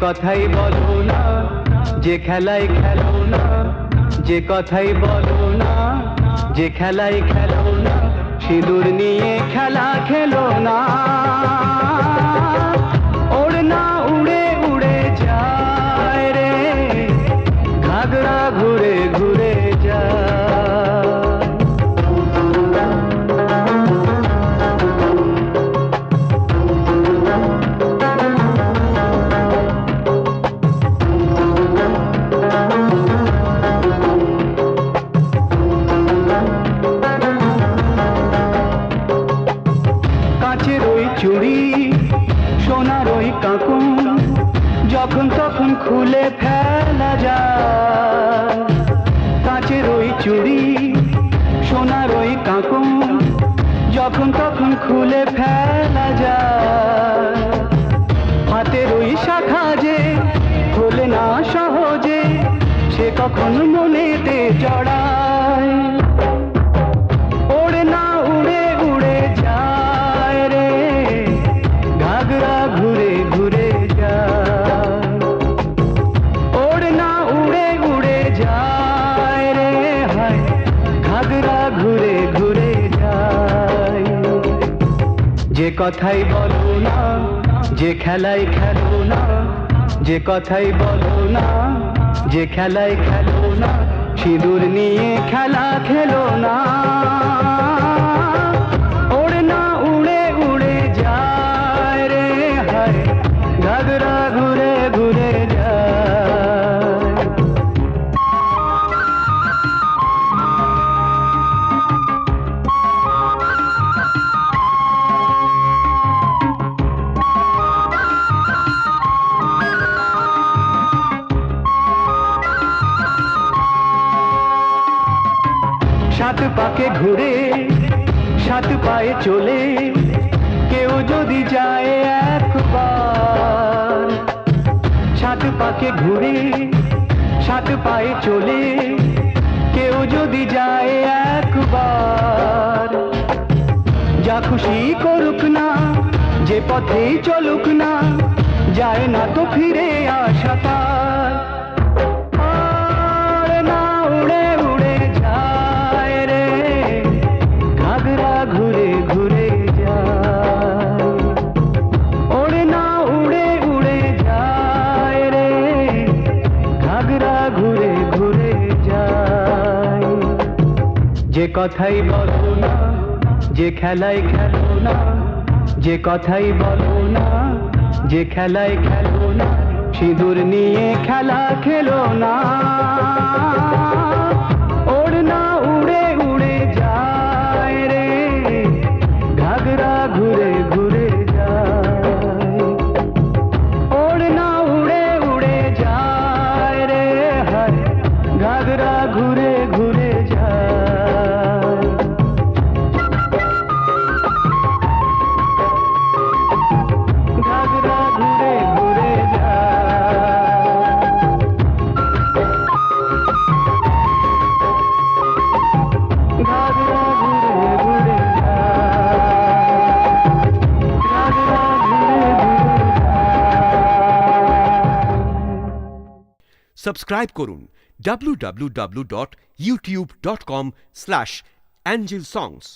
কথাই বলো না, যে খেলায় খেলো না, যে কথাই বলো না, যে খেলায় খেলো না, সিঁদুর নিয়ে খেলা খেলো না। ওড়না উড়ে উড়ে যায় রে, ঘাগরা ঘুরে ঘুরে যায়। কাঁচের ওই চুড়ি, সোনার ওই কাঁকন, যখন তখন খুলে ফেলা যায়। কাঁচের ওই চুড়ি, সোনার ওই কাঁকন, যখন তখন খুলে ফেলা যায়। হাতের ওই শাখা যে খোলে না সহজে, সে কখন মনেতে জড়ায়। ওড়না উড়ে উড়ে যায় রে, ঘাগরা ঘুরে ঘুরে যায়। ওড়না উড়ে উড়ে যায় রে, হায় ঘাগরা ঘুরে ঘুরে যায়। যে কথাই বলো না, যে খেলায় খেলো না, যে কথাই বলো না, যে খেলায় খেলো না, সিঁদুর নিয়ে খেলা খেলো না। ওড়না উড়ে উড়ে যায় রে, হায় ঘাগরা ঘুরে ঘুরে যায়। সাত পাকে ঘুরে, সাত পায়ে চলে, কেউ যদি যায় একবার। সাত পাকে ঘুরে, সাত পায়ে চলে, কেউ যদি যায় একবার। যা খুশি করুক না, যে পথেই চলুক না, যায় না তো ফিরে আসা তার। ওড়না উড়ে উড়ে যায় রে, ঘাগরা ঘুরে ঘুরে যায়। ওড়না উড়ে উড়ে যায় রে, ঘাগরা ঘুরে ঘুরে যায়। যে কথাই বলো না, যে খেলায় খেলো না, যে কথাই বলো না, যে খেলায় খেলো না, সিঁদুর নিয়ে খেলা খেলো না। ওড়না উড়ে উড়ে যায় রে, ঘাগরা ঘুরে ঘুরে যায়। ওড়না উড়ে উড়ে যায় রে, হায় ঘাগরা ঘুরে ঘুরে যায়। ঘাগরা ঘুরে ঘুরে যায়। ঘাগরা ঘুরে ঘুরে যায়। ঘাগরা ঘুরে ঘুরে যায়। সাবস্ক্রাইব করুন www.youtube.com/angelsongs